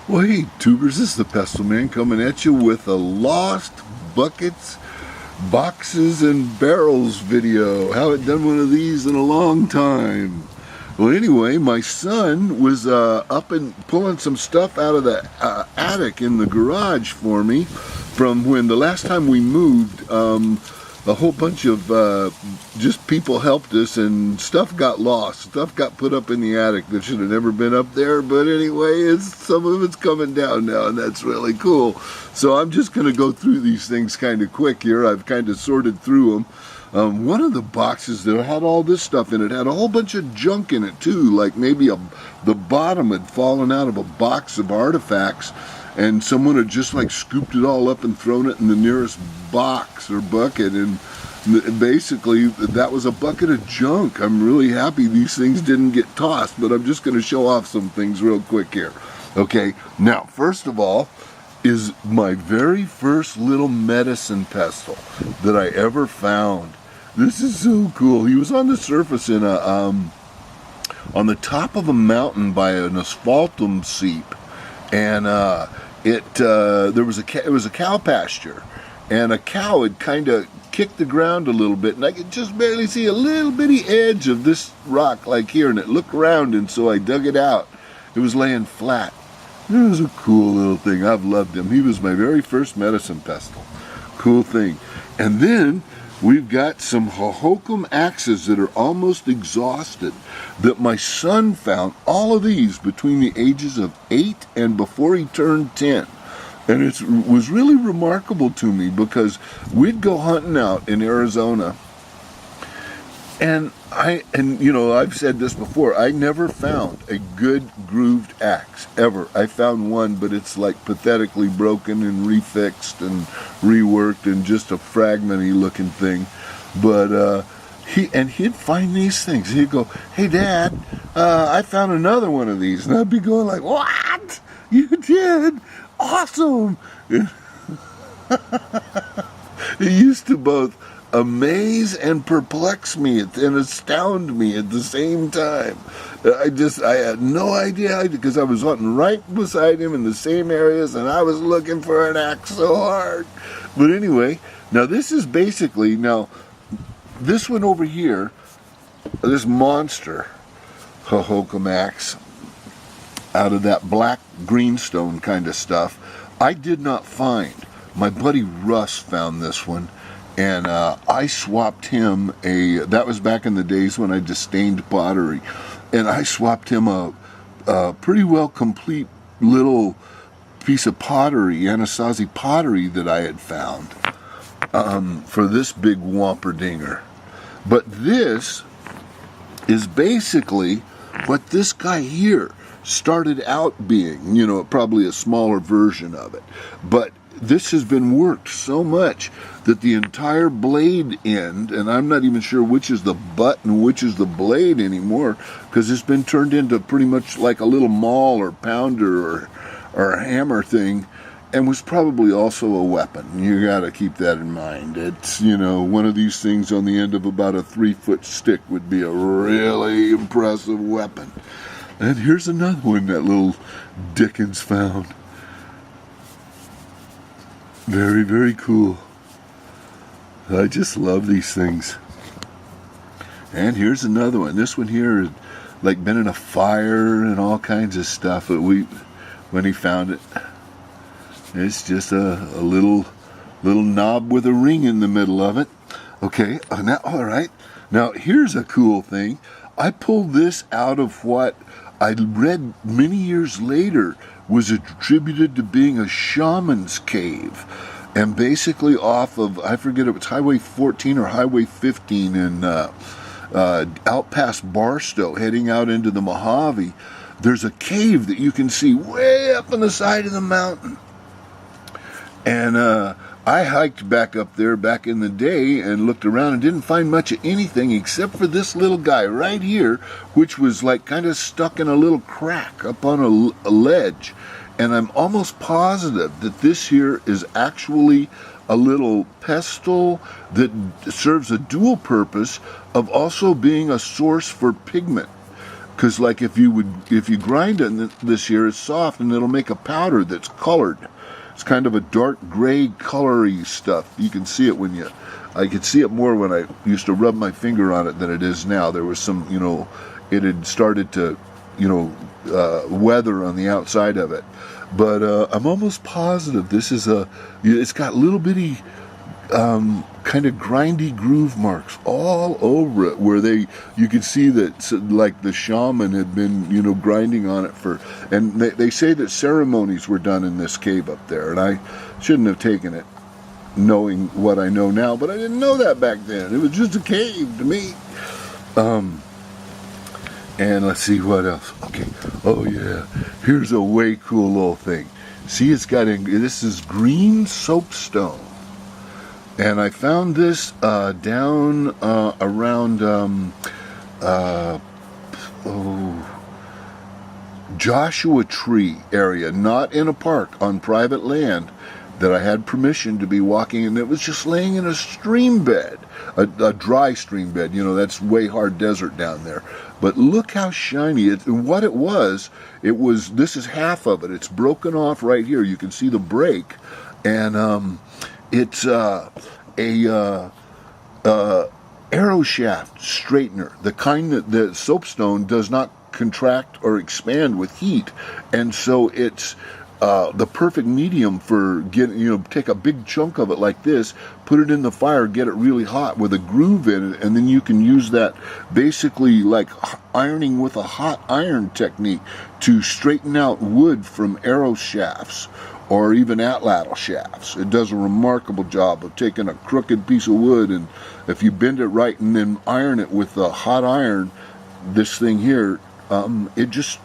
Well, hey, tubers, this is the Pestle Man coming at you with a lost buckets, boxes, and barrels video. Haven't done one of these in a long time. Well, anyway, my son was up and pulling some stuff out of the attic in the garage for me from when the last time we moved. A whole bunch of just people helped us, and stuff got lost. Stuff got put up in the attic that should have never been up there. But anyway, some of it's coming down now, and that's really cool. So I'm just going to go through these things kind of quick here. I've kind of sorted through them. One of the boxes that had all this stuff in it had a whole bunch of junk in it too, like maybe the bottom had fallen out of a box of artifacts, and someone had just like scooped it all up and thrown it in the nearest box or bucket, and basically that was a bucket of junk. I'm really happy these things didn't get tossed, but I'm just going to show off some things real quick here. Okay, now first of all is my very first little medicine pestle that I ever found. This is so cool. He was on the surface in a on the top of a mountain by an asphaltum seep, and it was a cow pasture, and a cow had kind of kicked the ground a little bit, and I could just barely see a little bitty edge of this rock like here, and it looked round, and so I dug it out. It was laying flat. It was a cool little thing. I've loved him. He was my very first medicine pestle. Cool thing. And then we've got some Hohokam axes that are almost exhausted that my son found, all of these between the ages of 8 and before he turned 10. And it was really remarkable to me because we'd go hunting out in Arizona, and you know, I've said this before, I never found a good grooved axe, ever. I found one, but it's like pathetically broken and refixed and reworked and just a fragmenty looking thing. But he'd find these things. He'd go, "Hey Dad, I found another one of these." And I'd be going like, "What? You did? Awesome!" It used to both amaze and perplex me and astound me at the same time. I had no idea, because I was hunting right beside him in the same areas, and I was looking for an axe so hard. But anyway, now this is basically, now this one over here, this monster Hohokam axe out of that black greenstone kind of stuff, I did not find. My buddy Russ found this one, and I swapped him that was back in the days when I disdained pottery, and I swapped him a pretty well complete little piece of pottery, Anasazi pottery that I had found, for this big whomperdinger. But this is basically what this guy here started out being, you know, probably a smaller version of it. But this has been worked so much that the entire blade end, and I'm not even sure which is the butt and which is the blade anymore, because it's been turned into pretty much like a little maul or pounder or a hammer thing, and was probably also a weapon. You got to keep that in mind. It's, you know, one of these things on the end of about a 3-foot stick would be a really impressive weapon. And here's another one that little Dickens found. Very, very cool. I just love these things. And here's another one. This one here is like been in a fire and all kinds of stuff. But when he found it, it's just a little knob with a ring in the middle of it. Okay, now, all right. Now here's a cool thing. I pulled this out of what I read many years later was attributed to being a shaman's cave, and basically off of, I forget if it's Highway 14 or Highway 15 in out past Barstow, heading out into the Mojave. There's a cave that you can see way up on the side of the mountain, and I hiked back up there back in the day and looked around and didn't find much of anything except for this little guy right here, which was like kind of stuck in a little crack up on a ledge. And I'm almost positive that this here is actually a little pestle that serves a dual purpose of also being a source for pigment. because like if you grind it this here, it's soft and it'll make a powder that's colored. It's kind of a dark gray colory stuff. You can see it I could see it more when I used to rub my finger on it than it is now. There was some, it had started to, weather on the outside of it. But I'm almost positive this is it's got little bitty kind of grindy groove marks all over it, where you could see that like the shaman had been grinding on it and they say that ceremonies were done in this cave up there, and I shouldn't have taken it knowing what I know now, but I didn't know that back then. It was just a cave to me. And let's see what else. Okay, oh yeah, here's a way cool little thing. See, this is green soapstone. And I found this down around Joshua Tree area, not in a park, on private land that I had permission to be walking, and it was just laying in a stream bed, a dry stream bed. That's way hard desert down there. But look how shiny what it was. This is half of it. It's broken off right here. You can see the break, and it's a arrow shaft straightener, the kind that the soapstone does not contract or expand with heat, and so it's the perfect medium for getting, take a big chunk of it like this, put it in the fire, get it really hot with a groove in it, and then you can use that basically like ironing with a hot iron technique to straighten out wood from arrow shafts or even atlatl shafts. It does a remarkable job of taking a crooked piece of wood, and if you bend it right and then iron it with a hot iron, this thing here, it just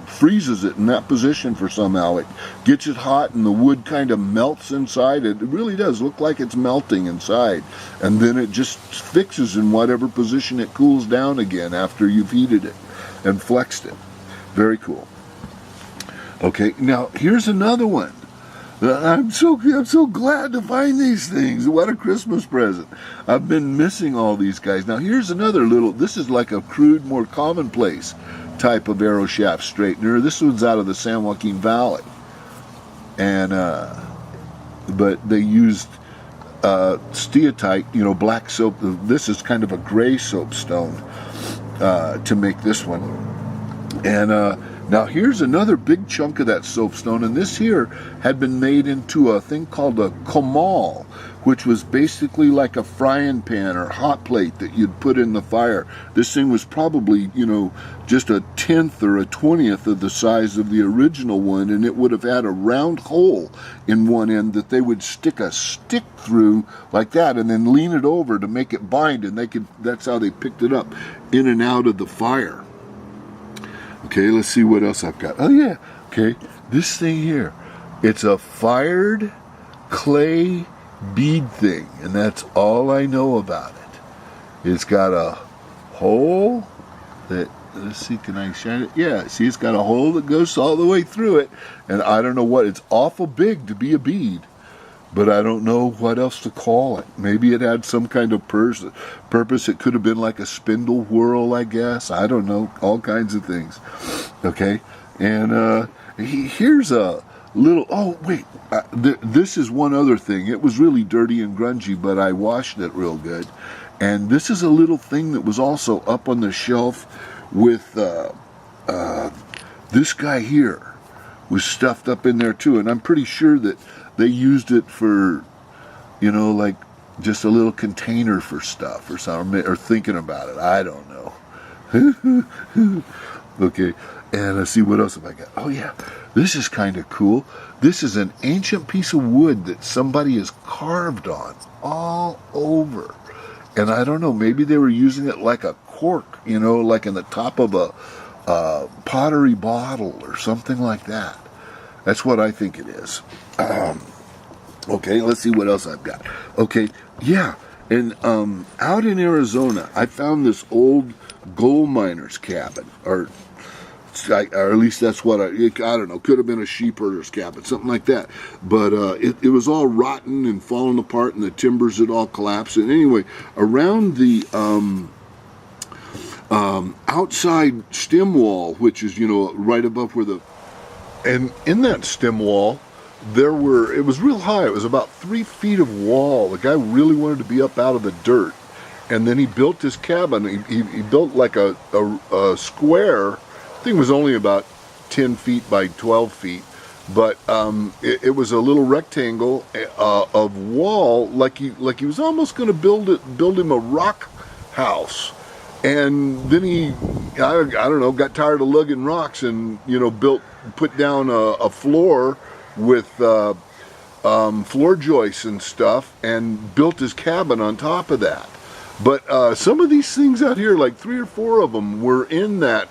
freezes it in that position for somehow. It gets it hot and the wood kind of melts inside. It really does look like it's melting inside, and then it just fixes in whatever position it cools down again after you've heated it and flexed it. Very cool. Okay, now here's another one. I'm so glad to find these things. What a Christmas present. I've been missing all these guys. Now here's another this is like a crude, more commonplace type of arrow shaft straightener. This one's out of the San Joaquin Valley. And, but they used steatite, black soap. This is kind of a gray soapstone to make this one. And, now here's another big chunk of that soapstone, and this here had been made into a thing called a comal, which was basically like a frying pan or hot plate that you'd put in the fire. This thing was probably, just a 10th or a 20th of the size of the original one, and it would have had a round hole in one end that they would stick a stick through like that and then lean it over to make it bind, and that's how they picked it up in and out of the fire. Okay, let's see what else I've got. Oh yeah, okay, this thing here, it's a fired clay bead thing, and that's all I know about it. It's got a hole that, let's see, can I shine it? Yeah, see, it's got a hole that goes all the way through it, and I don't know it's awful big to be a bead, but I don't know what else to call it. Maybe it had some kind of purpose. It could have been like a spindle whorl, I guess. I don't know. All kinds of things. Okay. And here's a little... Oh, wait. This is one other thing. It was really dirty and grungy, but I washed it real good. And this is a little thing that was also up on the shelf with... this guy here was stuffed up in there, too. And I'm pretty sure that they used it for, like just a little container for stuff or something, or thinking about it. I don't know. Okay, and let's see, what else have I got? Oh yeah, this is kind of cool. This is an ancient piece of wood that somebody has carved on all over. And I don't know, maybe they were using it like a cork, like in the top of a pottery bottle or something like that. That's what I think it is. Okay, let's see what else I've got. Okay, yeah, and out in Arizona, I found this old gold miner's cabin, or at least that's what I don't know, could have been a sheep herder's cabin, something like that. But it was all rotten and falling apart, and the timbers had all collapsed. And anyway, around the outside stem wall, which is, you know, right above where the, and in that stem wall, it was real high. It was about 3 feet of wall. The guy really wanted to be up out of the dirt. And then he built this cabin. He built like a square. I think it was only about 10 feet by 12 feet. But it was a little rectangle of wall, like he was almost going to build him a rock house. And then he, I don't know, got tired of lugging rocks and, you know, put down a floor with floor joists and stuff, and built his cabin on top of that. But some of these things out here, like 3 or 4 of them, were in that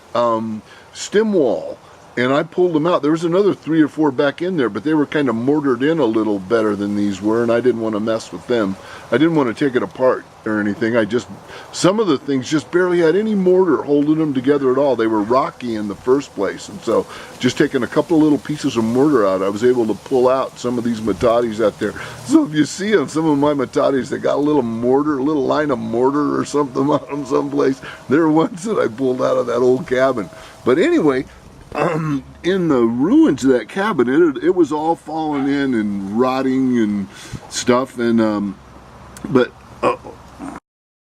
stem wall. And I pulled them out. There was another 3 or 4 back in there, but they were kind of mortared in a little better than these were, and I didn't want to mess with them. I didn't want to take it apart or anything. Some of the things just barely had any mortar holding them together at all. They were rocky in the first place, and so just taking a couple of little pieces of mortar out, I was able to pull out some of these matatis out there. So if you see on some of my matatis, they got a little mortar, a little line of mortar or something on them someplace. They're ones that I pulled out of that old cabin. But anyway, in the ruins of that cabin, it was all falling in and rotting and stuff, and but